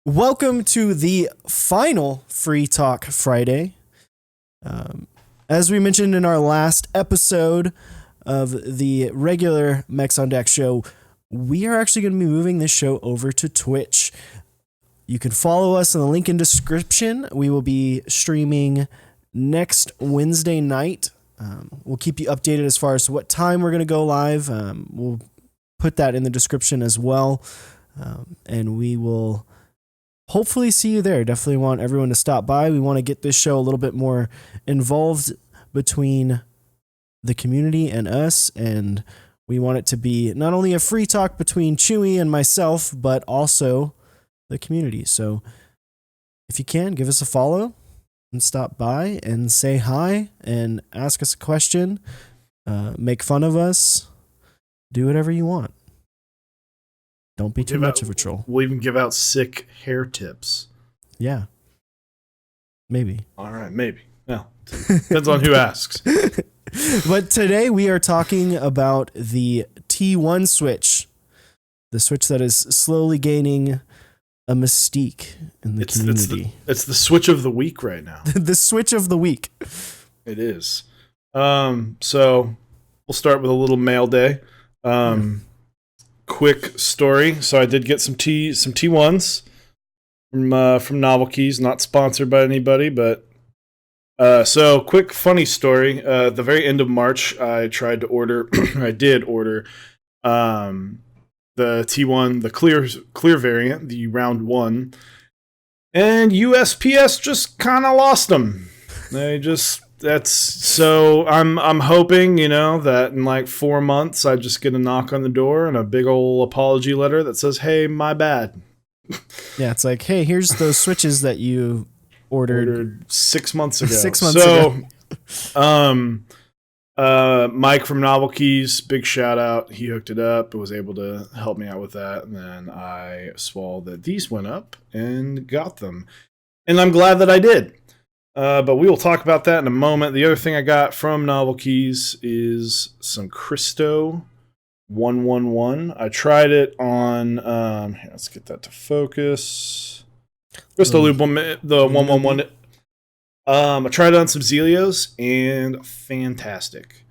Welcome to the final Free Talk Friday. As we mentioned in our last episode of the regular Mechs on Deck show, we are actually going to be moving this show over to Twitch. You can follow us in the link in description. We will be streaming next Wednesday night. We'll keep you updated as far as what time we're going to go live. We'll put that in the description as well. And we will hopefully see you there. Definitely want everyone to stop by. We want to get this show a little bit more involved between the community and us, and we want it to be not only a free talk between Chewy and myself, but also the community. So if you can, give us a follow and stop by and say hi and ask us a question, make fun of us, do whatever you want. Don't be too much of a troll. We'll even give out sick hair tips. Yeah. Maybe. All right, maybe. Well, depends on who asks. But today we are talking about the T1 switch. The switch that is slowly gaining a mystique in the community. It's the switch of the week right now. The switch of the week. It is. So we'll start with a little mail day. Quick story. So I did get some T1s from Novel Keys, not sponsored by anybody, but so quick funny story. At the very end of March, I tried to order. I did order the T1, the clear variant, the round one, and USPS just kind of lost them. So I'm hoping, that in like 4 months I just get a knock on the door and a big old apology letter that says, "Hey, my bad." Yeah, it's like, "Hey, here's those switches that you ordered 6 months ago." 6 months ago. Mike from Novel Keys, big shout out. He hooked it up, was able to help me out with that, and then I saw that these went up and got them, and I'm glad that I did. But we will talk about that in a moment. The other thing I got from Novel Keys is some Cristo 111. I tried it on, here, let's get that to focus. Cristo Loop, the 111. I tried it on some Zelios and fantastic.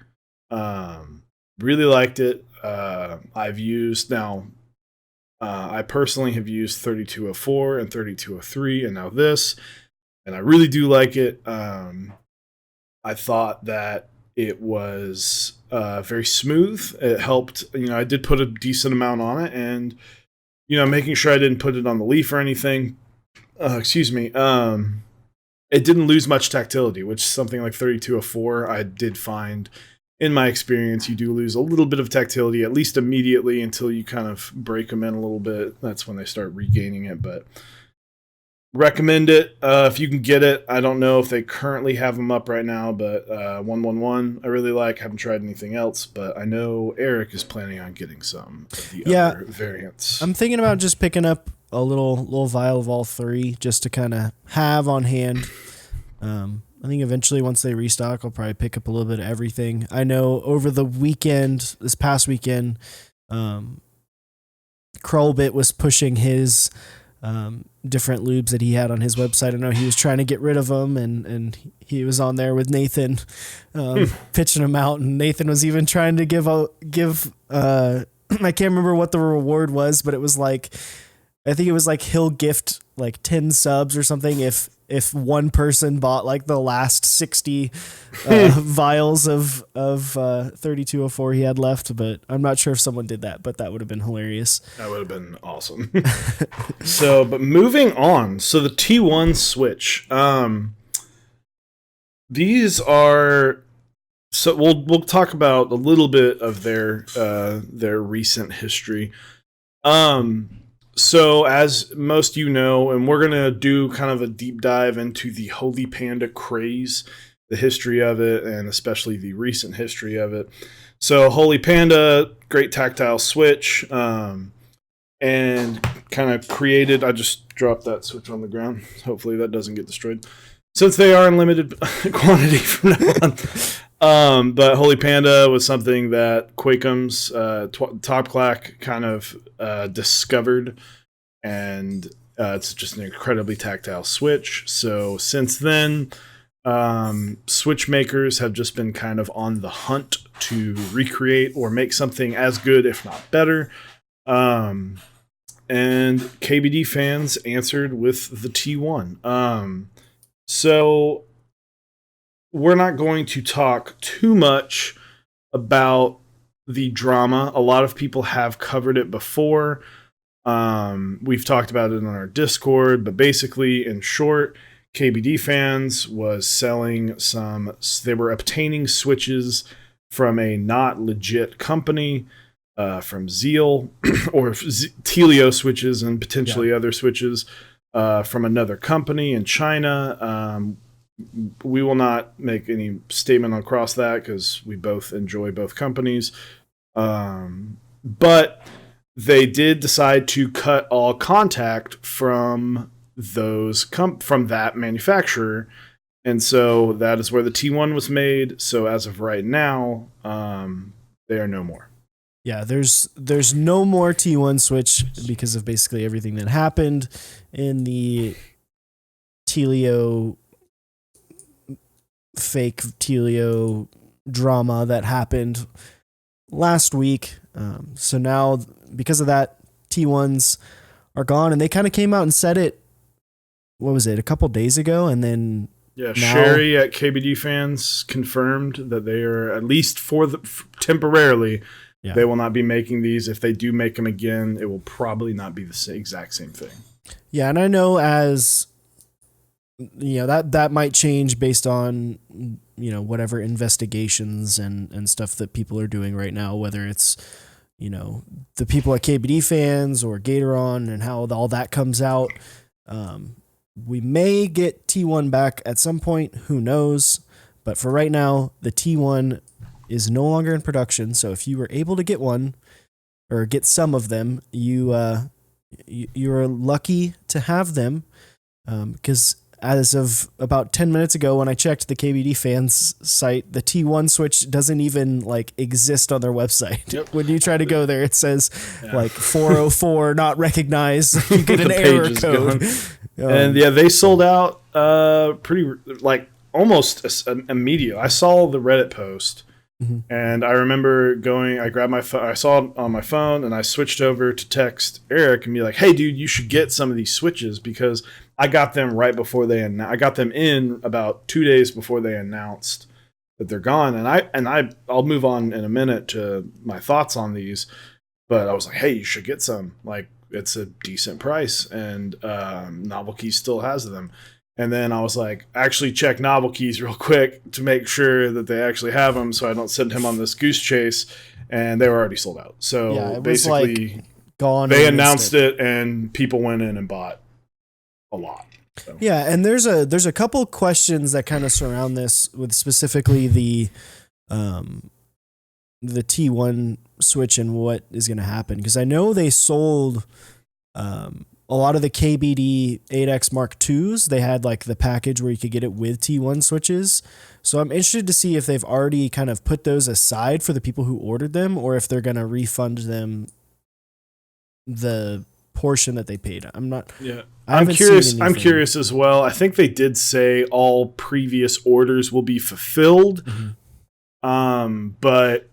Really liked it. I've used now, I personally have used 3204 and 3203 and now this. And I really do like it. I thought that it was very smooth. It helped. I did put a decent amount on it, and making sure I didn't put it on the leaf or anything. Excuse me. It didn't lose much tactility, which something like 3204 I did find in my experience you do lose a little bit of tactility, at least immediately, until you kind of break them in a little bit. That's when they start regaining it, but. Recommend it if you can get it. I don't know if they currently have them up right now, but 111 I really like. Haven't tried anything else, but I know Eric is planning on getting some of the other variants. I'm thinking about just picking up a little vial of all three just to kind of have on hand. I think eventually once they restock, I'll probably pick up a little bit of everything. I know over the weekend, this past weekend, Krollbit was pushing his different lubes that he had on his website. I know he was trying to get rid of them, and he was on there with Nathan, pitching them out, and Nathan was even trying to give I can't remember what the reward was, but it was like, I think it was like he'll gift like 10 subs or something if one person bought like the last 60 vials of 3204 he had left, but I'm not sure if someone did that, but that would have been hilarious. That would have been awesome. But moving on. So the T1 switch. These are, so we'll talk about a little bit of their recent history. So as most and we're going to do kind of a deep dive into the Holy Panda craze, the history of it, and especially the recent history of it. So Holy Panda, great tactile switch, and kind of created, I just dropped that switch on the ground. Hopefully that doesn't get destroyed. Since they are in limited quantity from now on. But Holy Panda was something that Quakeum's Top Clack kind of discovered and It's just an incredibly tactile switch. So since then, switch makers have just been kind of on the hunt to recreate or make something as good, if not better. And KBD fans answered with the T1. So we're not going to talk too much about the drama. A lot of people have covered it before. We've talked about it on our Discord, but basically, in short, KBD fans was selling they were obtaining switches from a not legit company, from Zeal or Telio switches and potentially other switches, from another company in China. We will not make any statement across that because we both enjoy both companies. But they did decide to cut all contact from from that manufacturer, and so that is where the T1 was made. So as of right now, they are no more. Yeah, there's no more T1 switch because of basically everything that happened in the fake Telio drama that happened last week. So now, because of that, T1s are gone, and they kind of came out and said it. What was it? A couple days ago, and then Sherry at KBD fans confirmed that they are, at least temporarily, they will not be making these. If they do make them again, it will probably not be the exact same thing. Yeah, and I know, as that might change based on whatever investigations and stuff that people are doing right now, whether it's the people at KBD fans or Gatoron and how all that comes out. We may get T1 back at some point, who knows, but for right now, the T1 is no longer in production. So if you were able to get one or get some of them, you're lucky to have them, because as of about 10 minutes ago, when I checked the KBD fans site, the T1 switch doesn't even exist on their website. Yep. When you try to go there, it says 404 not recognized. You get an error code. And they sold out pretty almost immediate. I saw the Reddit post, and I remember I grabbed my phone, I saw it on my phone, and I switched over to text Eric and be like, "Hey, dude, you should get some of these switches," because I got them right before I got them in about 2 days before they announced that they're gone. And I'll move on in a minute to my thoughts on these, but I was like, "Hey, you should get some. It's a decent price, and Novel Keys still has them." And then I was like, actually check Novel Keys real quick to make sure that they actually have them, so I don't send him on this goose chase. And they were already sold out. So it basically, gone. They announced it, and people went in and bought a lot. So. Yeah, and there's a couple questions that kind of surround this, with specifically the T1 switch and what is going to happen, because I know they sold a lot of the KBD 8X Mark IIs. They had the package where you could get it with T1 switches. So I'm interested to see if they've already kind of put those aside for the people who ordered them, or if they're going to refund them the portion that they paid. I'm not. Yeah, I'm curious. I'm curious as well. I think they did say all previous orders will be fulfilled, but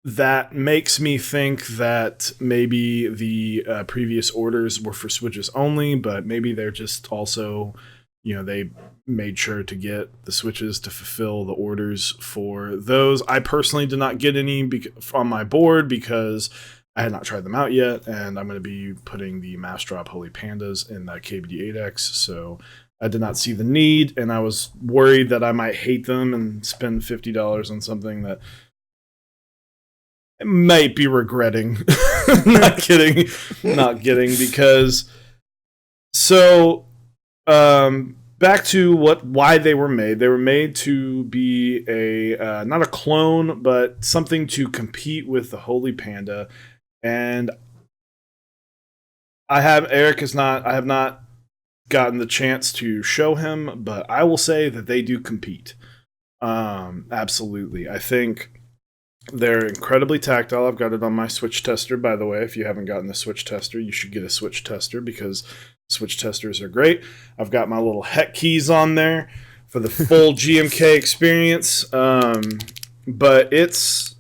that makes me think that maybe the previous orders were for switches only, but maybe they're just also, they made sure to get the switches to fulfill the orders for those. I personally did not get any on my board because I had not tried them out yet, and I'm going to be putting the Mass Drop Holy Pandas in that KBD 8X, so I did not see the need, and I was worried that I might hate them and spend $50 on something that I might be regretting not getting, because back to why they were made. They were made to be a not a clone, but something to compete with the Holy Panda. And I have not gotten the chance to show him, but I will say that they do compete. Absolutely. I think They're incredibly tactile. I've got it on my Switch tester, by the way. If you haven't gotten a Switch tester, you should get a Switch tester because Switch testers are great. I've got my little hex keys on there for the full GMK experience. But it's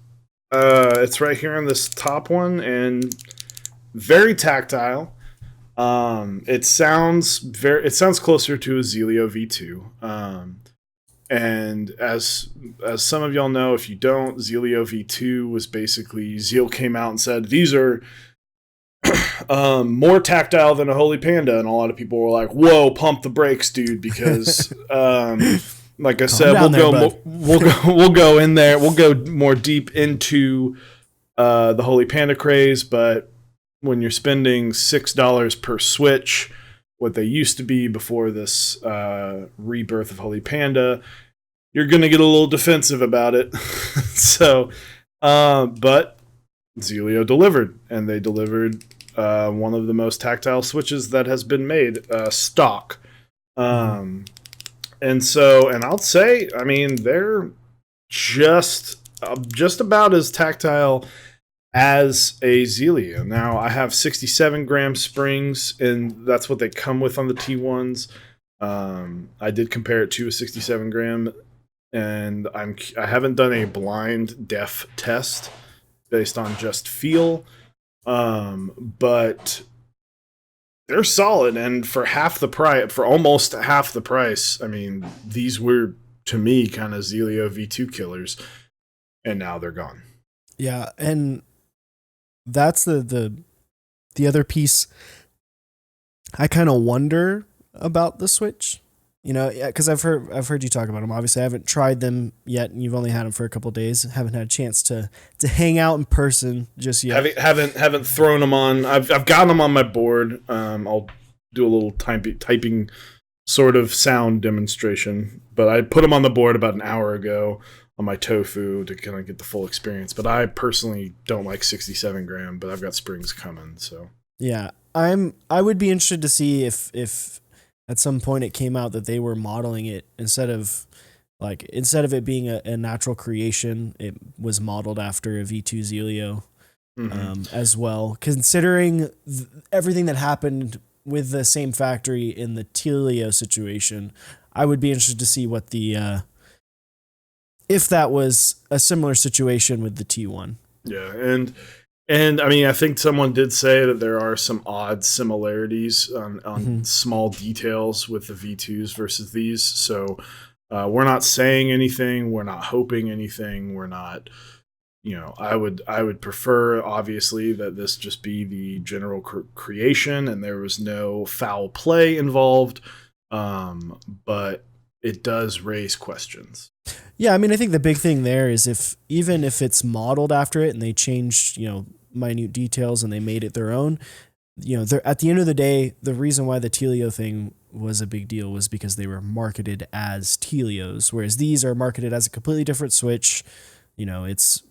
right here on this top one and very tactile. It sounds closer to a Zelio V2. And as some of y'all know, if you don't, Zelio V2 was basically Zeal came out and said these are more tactile than a Holy Panda, and a lot of people were like, "Whoa, pump the brakes, dude!" Because like I said, we'll go in there, we'll go more deep into the Holy Panda craze, but when you're spending $6 per Switch, what they used to be before this rebirth of Holy Panda, you're going to get a little defensive about it. So, but Zelio delivered, and they delivered one of the most tactile Switches that has been made, stock. And I'll say, I mean, they're just about as tactile as a Zelio. Now, I have 67-gram springs, and that's what they come with on the T1s. I did compare it to a 67-gram, and I haven't done a blind def test based on just feel, but they're solid, and for almost half the price, I mean, these were, to me, kind of Zelio V2 killers, and now they're gone. Yeah, and that's the other piece I kind of wonder about the Switch, you know, because I've heard you talk about them. Obviously, I haven't tried them yet, and you've only had them for a couple of days. Haven't had a chance to hang out in person just yet. Haven't thrown them on. I've got them on my board. I'll do a little typing sort of sound demonstration, but I put them on the board about an hour ago on my Tofu to kind of get the full experience. But I personally don't like 67-gram, but I've got springs coming, so. Yeah, I would be interested to see if at some point it came out that they were modeling it instead of it being a natural creation, it was modeled after a V2 Zelio as well. Considering everything that happened with the same factory in the Telio situation, I would be interested to see what the if that was a similar situation with the T1. Yeah, and I mean, I think someone did say that there are some odd similarities on small details with the V2s versus these. So we're not saying anything. We're not hoping anything. We're not, you know, I would prefer, obviously, that this just be the general creation and there was no foul play involved. But it does raise questions. Yeah, I mean, I think the big thing there is even if it's modeled after it and they changed, you know, minute details and they made it their own, you know, at the end of the day, the reason why the Telio thing was a big deal was because they were marketed as Telios, whereas these are marketed as a completely different Switch. You know, it's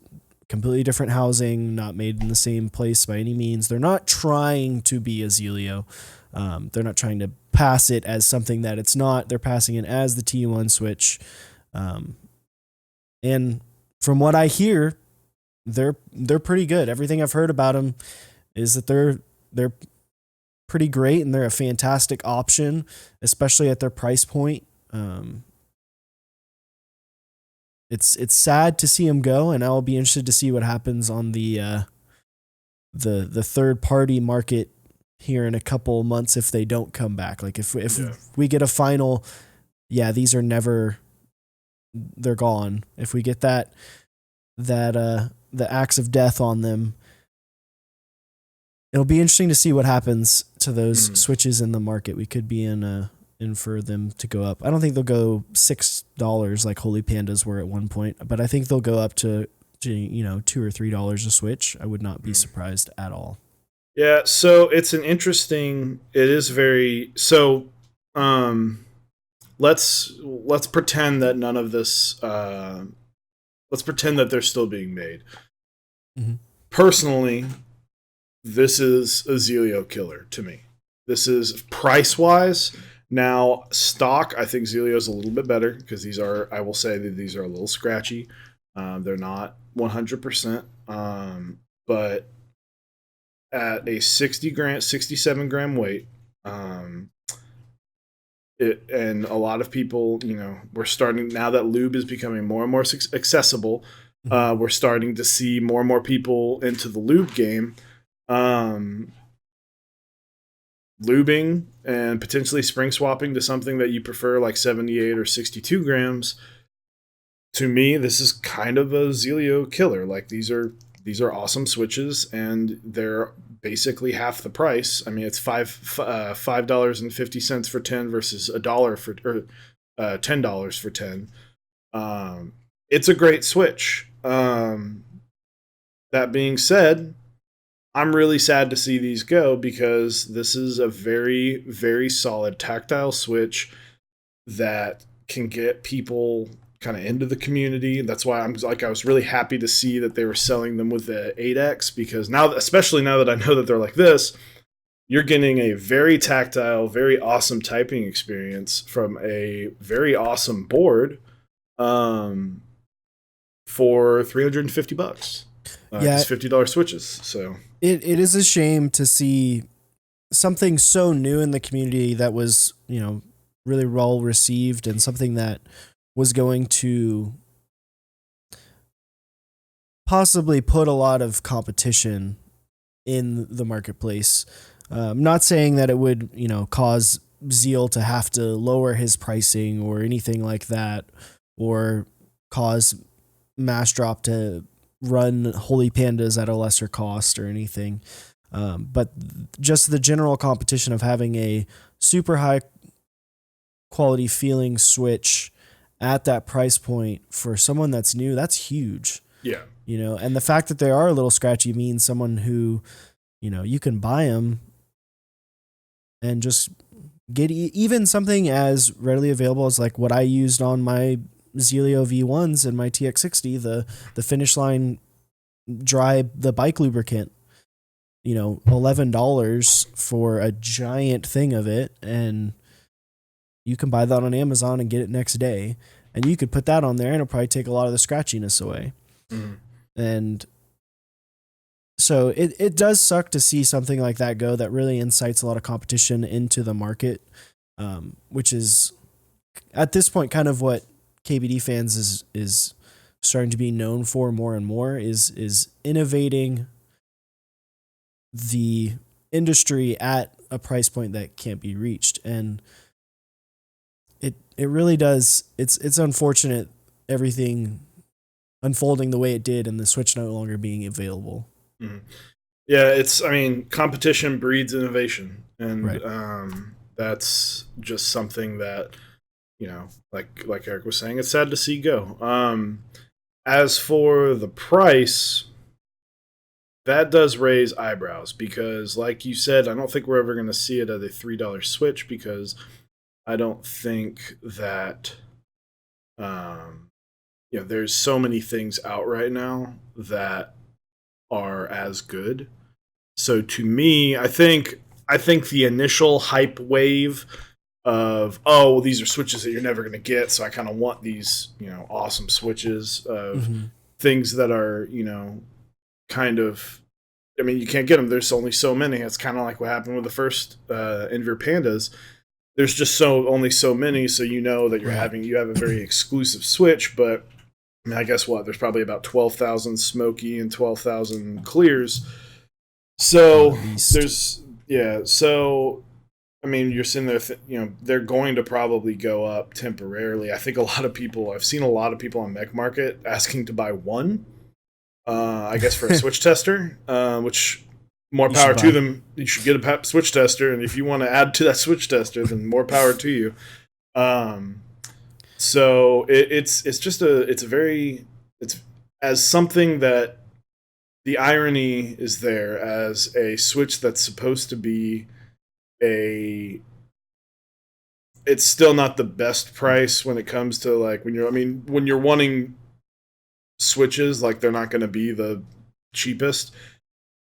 completely different housing, not made in the same place by any means. They're not trying to be a Zelio. They're not trying to pass it as something that it's not. They're passing it as the T1 Switch. And from what I hear, they're pretty good. Everything I've heard about them is that they're pretty great and they're a fantastic option, especially at their price point. It's sad to see them go, and I'll be interested to see what happens on the third party market here in a couple months if they don't come back. Like if we get a final, these are never. They're gone. If we get that the axe of death on them, it'll be interesting to see what happens to those Switches in the market. We could be in for them to go up. I don't think they'll go $6 like Holy Pandas were at one point, but I think they'll go up to you know, $2 or $3 a Switch. I would not be surprised at all. Yeah, so it's an interesting. It is very so. Let's pretend that none of this. Let's pretend that they're still being made. Personally, this is a Zelio killer to me. This is price wise. Now, stock, I think Zelio is a little bit better because these are. I will say that these are a little scratchy. They're not 100%, but at a 67 gram weight, um, and a lot of people, we're starting now that lube is becoming more and more accessible. We're starting to see more and more people into the lube game. Lubing and potentially spring swapping to something that you prefer, like 78 or 62 grams. To me, this is kind of a Zelio killer. Like these are awesome switches, and they're basically half the price. I mean, it's $5.50 for 10 versus $1 for or $10 for 10. It's a great switch. That being said, I'm really sad to see these go because this is a very, very solid tactile switch that can get people kind of into the community. That's why I was really happy to see that they were selling them with the 8X, because now, especially now that I know that they're like this, you're getting a very tactile, very awesome typing experience from a very awesome board, for $350. Yeah, Just $50 switches. So it is a shame to see something so new in the community that was, really well received, and something that was going to possibly put a lot of competition in the marketplace. I'm not saying that it would, cause Zeal to have to lower his pricing or anything like that, or cause Mass Drop to run Holy Pandas at a lesser cost or anything. But just the general competition of having a super high quality feeling switch at that price point for someone that's new, that's huge. yeah. And the fact that they are a little scratchy means someone who, you can buy them and just get even something as readily available as like what I used on my Zelio V1s and my TX60, the Finish Line the bike lubricant, $11 for a giant thing of it, and you can buy that on Amazon and get it next day, and you could put that on there and it'll probably take a lot of the scratchiness away. And so it does suck to see something like that go, that really incites a lot of competition into the market, which is at this point kind of what KBD fans is starting to be known for more and more, is innovating the industry at a price point that can't be reached. And it really does. It's unfortunate everything unfolding the way it did and the Switch no longer being available. Mm-hmm. Yeah, competition breeds innovation, and Right. that's just something that, like Eric was saying, it's sad to see go. As for the price, that does raise eyebrows because, like you said, I don't think we're ever going to see it at a $3 Switch, because I don't think that, there's so many things out right now that are as good. So to me, I think the initial hype wave of, oh, well, these are switches that you're never going to get, so I kind of want these, awesome switches of things that are, kind of, I mean, you can't get them. There's only so many. It's kind of like what happened with the first Envir Pandas. There's just only so many, so that you have a very exclusive switch. But I mean, I guess there's probably about 12,000 smoky and 12,000 clears. So So I mean, you're sitting there, they're going to probably go up temporarily. I think I've seen a lot of people on Mech Market asking to buy one. I guess for a Switch tester, which more power to them. You should get a Switch tester, and if you want to add to that Switch tester, then more power to you. So it's as something that the irony is there, as a Switch that's supposed to be it's still not the best price when it comes to, like, when you're wanting switches, like, they're not going to be the cheapest,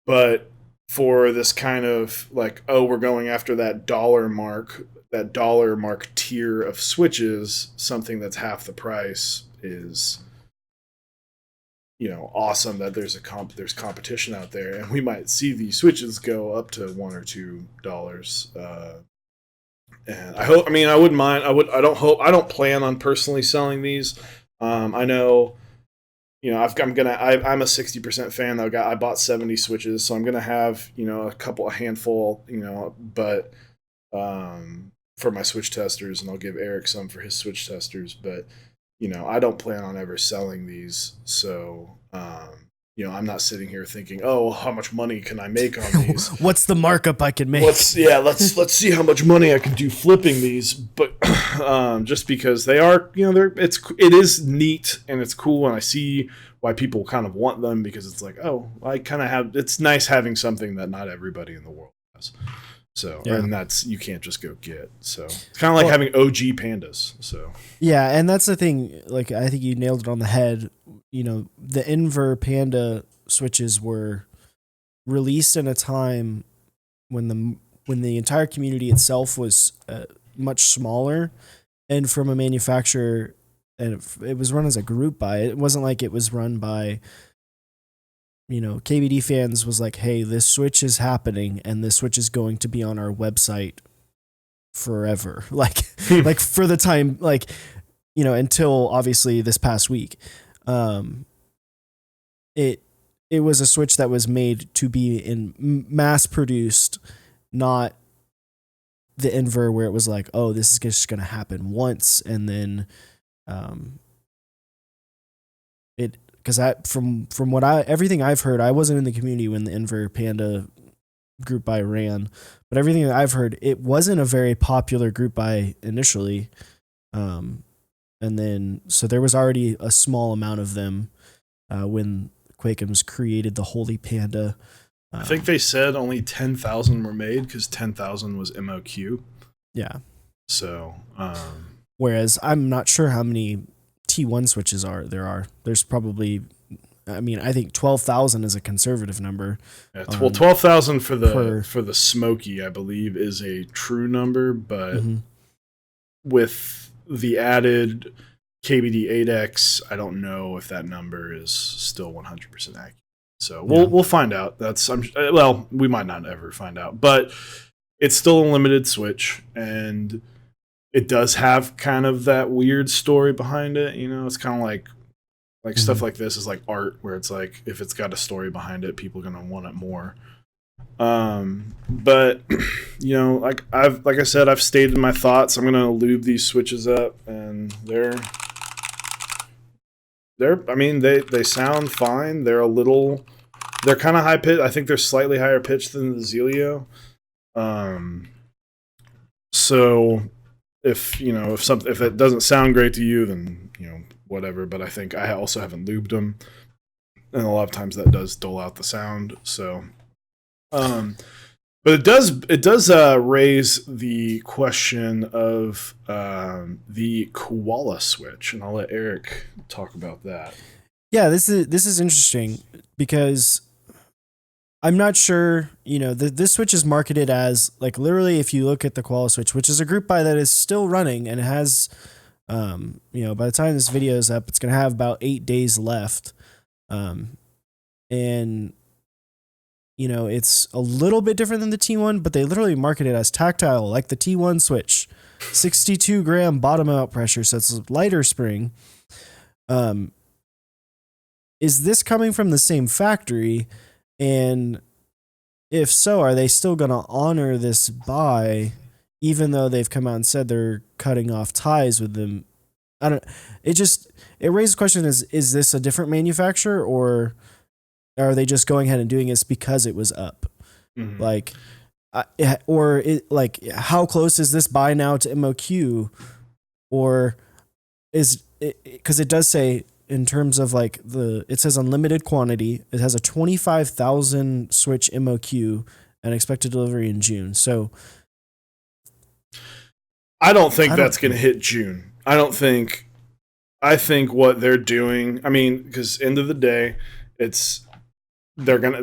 but for this kind of, like, oh, we're going after that dollar mark tier of switches, something that's half the price is awesome that there's competition out there, and we might see these switches go up to $1 or $2. And I hope. I mean, I wouldn't mind. I don't hope. I don't plan on personally selling these. I know. I'm a 60% fan. I bought 70 switches, so I'm gonna have a handful. But for my switch testers, and I'll give Eric some for his switch testers. But I don't plan on ever selling these. So I'm not sitting here thinking, oh, how much money can I make on these? What's the markup I can make? Let's see how much money I can do flipping these. But just because they are, it is neat and it's cool, and I see why people kind of want them, because it's like, oh, I kind of have. It's nice having something that not everybody in the world has. So, and that's, you can't just go get. So it's kind of like having OG pandas. So yeah, and that's the thing. Like, I think you nailed it on the head. The Inver Panda switches were released in a time when the entire community itself was much smaller, and from a manufacturer, and it was run as a group buy. It wasn't like it was run by, KBD fans was like, hey, this switch is happening and this switch is going to be on our website forever. Like for the time, until obviously this past week. It was a switch that was made to be mass produced, not the Inver where it was like, oh, this is just going to happen once. And then, because from what everything I've heard, I wasn't in the community when the Inver Panda group buy ran, but everything that I've heard, it wasn't a very popular group buy initially. And then, so there was already a small amount of them when Quakems created the Holy Panda. I think they said only 10,000 were made because 10,000 was MOQ. Yeah. So, whereas I'm not sure how many T1 switches there are. There's probably, I think 12,000 is a conservative number. Yeah, 12,000 for the Smoky, I believe, is a true number, but with the added KBD 8X, I don't know if that number is still 100% accurate. So we'll find out. We might not ever find out, but it's still a limited switch, and it does have kind of that weird story behind it. It's kind of like stuff like this is like art, where it's like, if it's got a story behind it, people are gonna want it more. But like I said, I've stated my thoughts. I'm gonna lube these switches up, and they sound fine. They're kind of high pitched. I think they're slightly higher pitched than the Zelio. So if it doesn't sound great to you, then whatever. But I think I also haven't lubed them, and a lot of times that does dull out the sound. So, but it does raise the question of the koala switch, and I'll let Eric talk about that. Yeah, this is interesting because I'm not sure. This switch is marketed as, like, literally, if you look at the koala switch, which is a group buy that is still running and it has, by the time this video is up, it's gonna have about 8 days left, and it's a little bit different than the T1, but they literally market it as tactile, like the T1 switch, 62 gram bottom out pressure, so it's a lighter spring. Is this coming from the same factory? And if so, are they still going to honor this buy, even though they've come out and said they're cutting off ties with them? It raises the question, is this a different manufacturer, or are they just going ahead and doing this because it was up? Mm-hmm. How close is this buy now to MOQ? Or is it, because it does say, in terms of it says unlimited quantity, it has a 25,000 switch MOQ and expected delivery in June. So I don't think that's going to hit June. I think what they're doing, because end of the day, they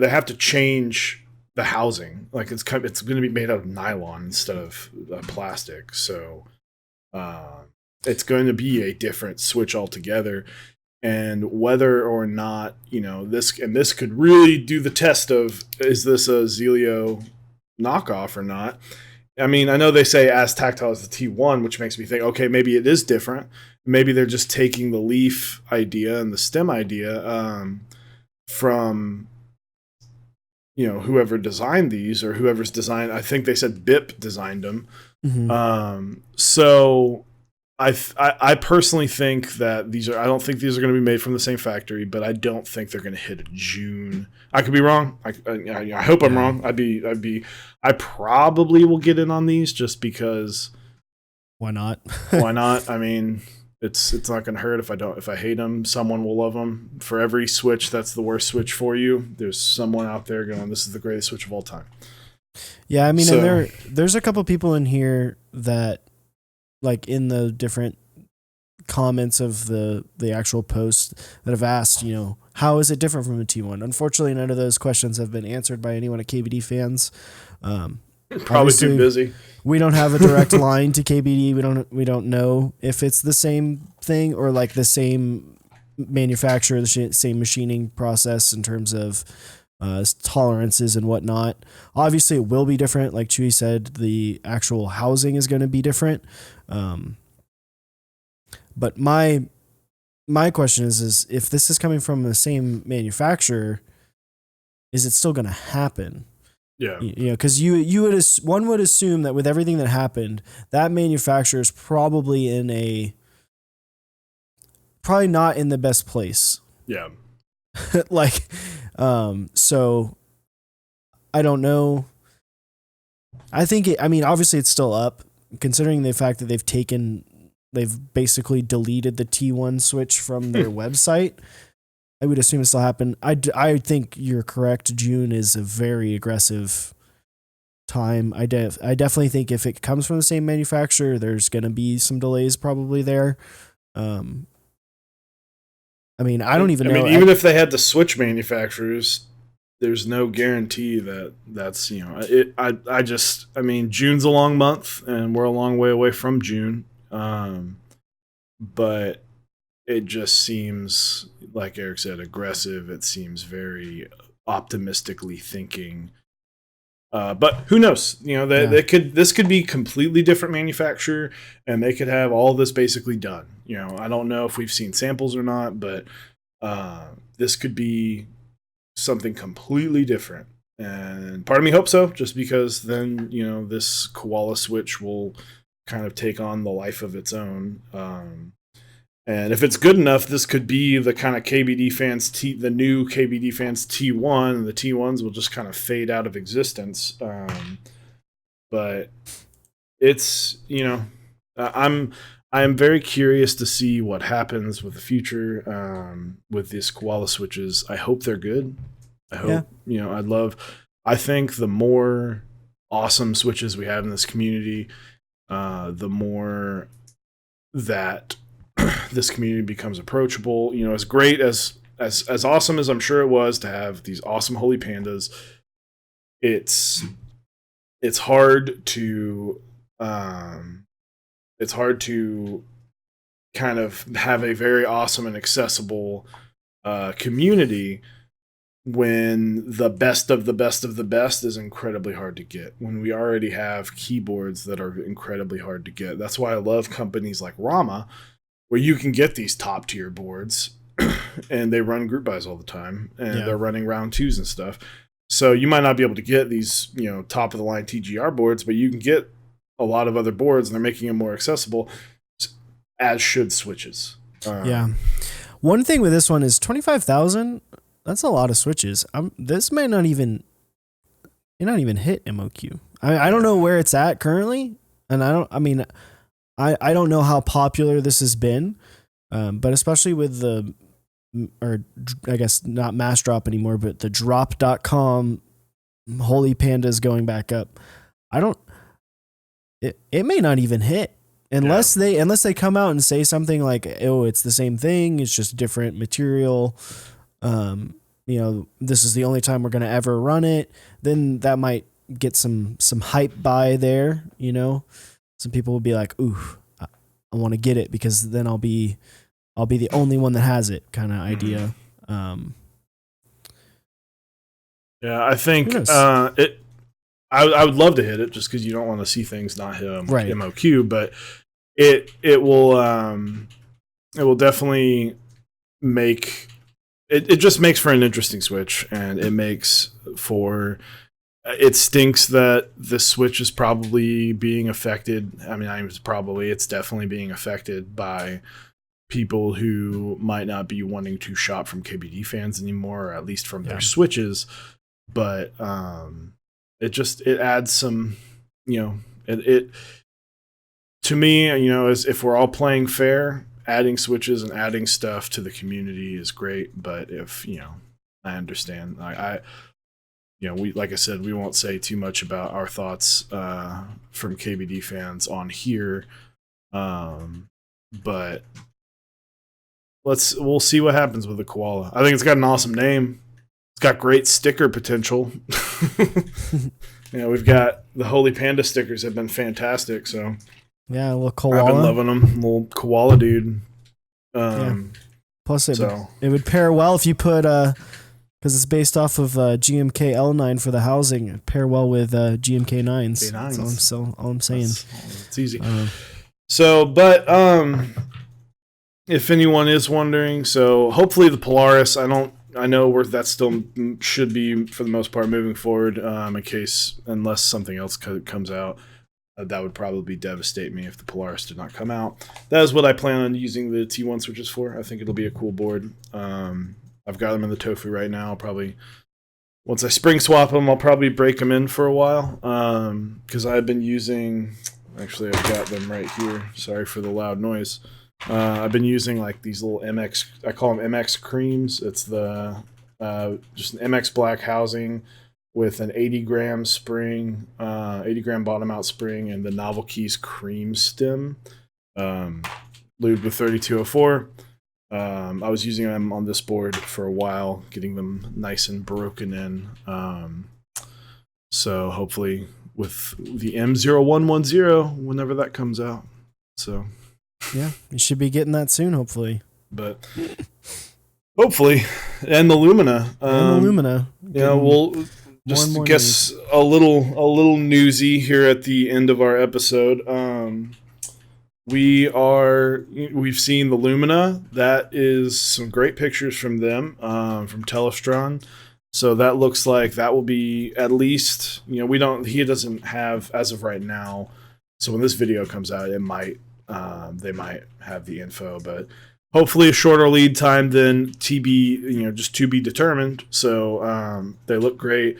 have to change the housing. Like, it's going to be made out of nylon instead of plastic. So it's going to be a different switch altogether. and whether or not, this could really do the test of, is this a Zelio knockoff or not? I mean, I know they say as tactile as the T1, which makes me think, okay, maybe it is different. Maybe they're just taking the leaf idea and the stem idea from, whoever designed these, or whoever's designed. I think they said BIP designed them. Mm-hmm. So I personally think that I don't think these are going to be made from the same factory, but I don't think they're going to hit a June. I could be wrong. I hope I'm wrong. I probably will get in on these just because. Why not? Why not? I mean, it's not going to hurt if I hate them. Someone will love them. For every Switch that's the worst Switch for you, there's someone out there going, "This is the greatest Switch of all time." Yeah, I mean, and there's a couple people in here that, like, in the different comments of the actual post, that have asked, how is it different from a T1? Unfortunately, none of those questions have been answered by anyone at KBD fans. Probably too busy. We don't have a direct line to KBD. We don't know if it's the same thing or like the same manufacturer, the same machining process in terms of tolerances and whatnot. Obviously, it will be different. Like Chewy said, the actual housing is going to be different. But my question is if this is coming from the same manufacturer, is it still going to happen? Yeah, because one would assume that with everything that happened, that manufacturer is probably not in the best place. Yeah, like, so I don't know. I think obviously it's still up, considering the fact that they've basically deleted the T1 Switch from their website. I would assume it still happen. I think you're correct. June is a very aggressive time. I definitely think if it comes from the same manufacturer, there's going to be some delays probably there. I don't even know. Even if they had the Switch manufacturers, there's no guarantee that's it. June's a long month, and we're a long way away from June. But it just seems, like Eric said, aggressive. It seems very optimistically thinking. But who knows? This could be completely different manufacturer, and they could have all this basically done. I don't know if we've seen samples or not, but this could be something completely different. And part of me hopes so, just because then this Koala Switch will kind of take on the life of its own. And if it's good enough, this could be the kind of KBD fans, the new KBD fans T1, and the T1s will just kind of fade out of existence. But it's, I'm very curious to see what happens with the future with these Koala Switches. I hope they're good. I hope, I think the more awesome Switches we have in this community, the more that this community becomes approachable. As great as awesome as I'm sure it was to have these awesome Holy Pandas, it's hard to kind of have a very awesome and accessible community when the best of the best of the best is incredibly hard to get, when we already have keyboards that are incredibly hard to get. That's why I love companies like Rama, where you can get these top tier boards and they run group buys all the time, and they're running round twos and stuff. So you might not be able to get these, top of the line TGR boards, but you can get a lot of other boards, and they're making them more accessible, as should Switches. One thing with this one is 25,000. That's a lot of Switches. This may not even hit MOQ. I don't know where it's at currently, and I don't know how popular this has been, but especially with I guess not Mass Drop anymore, but the drop.com Holy Pandas going back up. It may not even hit unless they come out and say something like, oh, it's the same thing, it's just different material. This is the only time we're going to ever run it. Then that might get some hype by there. Some people will be like, ooh, I want to get it because then I'll be I'll be the only one that has it kind of idea. Yeah, I think it. I would love to hit it just because you don't want to see things not hit MOQ, but it will definitely make it just makes for an interesting Switch, and it makes for. It stinks that the Switch is probably being affected. I mean, it's definitely being affected by people who might not be wanting to shop from KBD fans anymore, or at least from their Switches. But it adds some, it to me, as if we're all playing fair, adding Switches and adding stuff to the community is great. But if I understand, like I said, we won't say too much about our thoughts from KBD fans on here, but we'll see what happens with the koala. I think it's got an awesome name. It's got great sticker potential. We've got the Holy Panda stickers have been fantastic. So yeah, a little koala. I've been loving them. Little koala dude. Plus, it would pair well if you put because it's based off of GMK L9 for the housing. It'd pair well with GMK 9s. That's all I'm saying. It's easy. If anyone is wondering, so hopefully the Polaris, I know that still should be for the most part moving forward. Unless something else comes out, that would probably devastate me if the Polaris did not come out. That is what I plan on using the T1 switches for. I think it'll be a cool board. I've got them in the Tofu right now. I'll probably, once I spring swap them, I'll probably break them in for a while. Because I've been using, actually I've got them right here. Sorry for the loud noise. I've been using like these little MX, I call them MX creams. It's the just an MX black housing with an 80-gram spring, 80-gram bottom out spring, and the Novel Keys cream stem, lubed with 3204. I was using them on this board for a while, getting them nice and broken in. So hopefully with the M0110, whenever that comes out. So yeah, you should be getting that soon, hopefully. But hopefully, and the Lumina. We'll just guess a little newsy here at the end of our episode. We've seen the Lumina. That is some great pictures from them, from Telestron. So that looks like that will be at least, he doesn't have as of right now. So when this video comes out, they might have the info, but hopefully a shorter lead time than just to be determined. So they look great.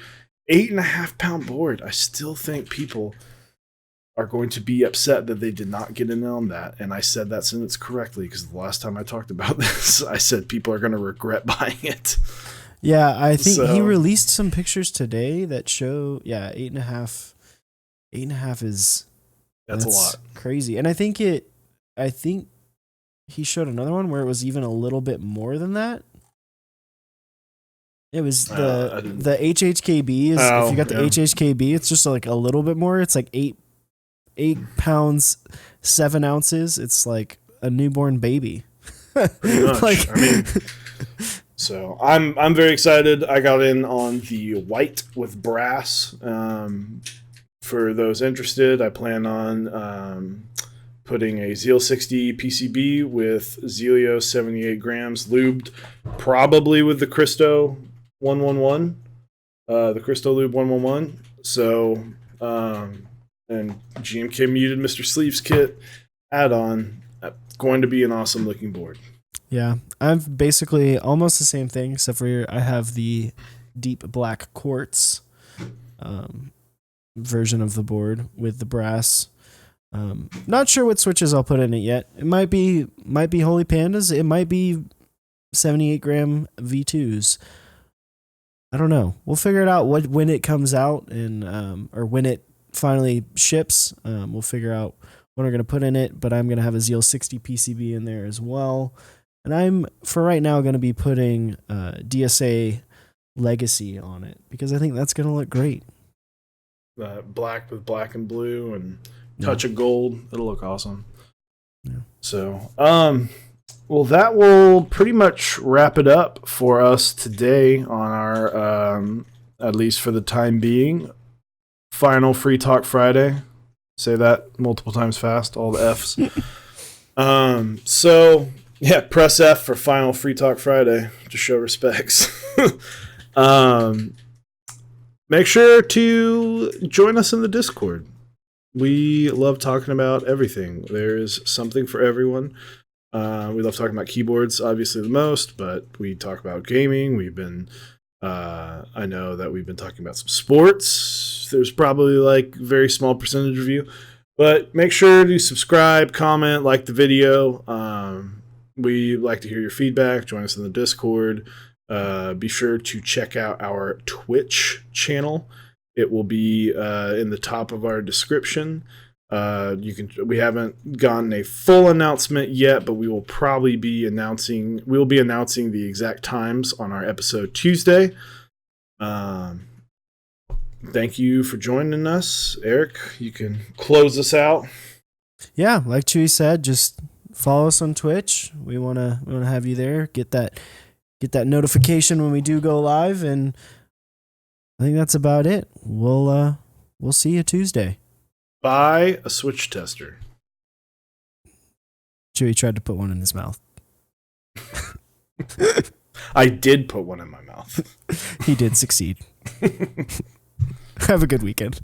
8.5 pound board. I still think people are going to be upset that they did not get in on that. And I said that sentence correctly because the last time I talked about this, I said people are going to regret buying it. Yeah, I think he released some pictures today that show, 8.5. 8.5 is that's a lot. Crazy. And I think he showed another one where it was even a little bit more than that. It was the HHKB is if you got the HHKB, it's just like a little bit more. It's like 8 pounds 7 ounces. It's like a newborn baby. Pretty much. So I'm very excited. I got in on the white with brass. For those interested, I plan on putting a Zeal 60 PCB with Zelio 78 grams lubed, probably with the Cristo 111, the Cristo Lube 111. So, and GMK muted Mr. Sleeves kit add-on. Going to be an awesome looking board. Yeah, I've basically almost the same thing, except for I have the deep black quartz version of the board with the brass. Not sure what switches I'll put in it yet. It might be Holy Pandas. It might be 78 gram V2s. I don't know. We'll figure it out when it comes out and or when it finally ships. We'll figure out what I'm gonna put in it. But I'm gonna have a Zeal 60 PCB in there as well. And I'm for right now gonna be putting DSA Legacy on it because I think that's gonna look great. Black with black and blue and touch of gold. It'll look awesome. Yeah. So, Well, that will pretty much wrap it up for us today on our, at least for the time being, final Free Talk Friday. Say that multiple times fast, all the F's. So, yeah, press F for final Free Talk Friday to show respects. Make sure to join us in the Discord. We love talking about everything. There's something for everyone. We love talking about keyboards, obviously the most, but we talk about gaming. I know that we've been talking about some sports. There's probably like a very small percentage of you, but make sure to subscribe, comment, like the video. We like to hear your feedback. Join us in the Discord. Be sure to check out our Twitch channel. It will be in the top of our description. We haven't gotten a full announcement yet, but we will probably be announcing the exact times on our episode Tuesday. Thank you for joining us. Eric, you can close us out. Yeah, like Chewy said, just follow us on Twitch. We wanna have you there. Get that notification when we do go live, and I think that's about it. We'll see you Tuesday. Buy a Switch tester. Chewy tried to put one in his mouth. I did put one in my mouth. He did succeed. Have a good weekend.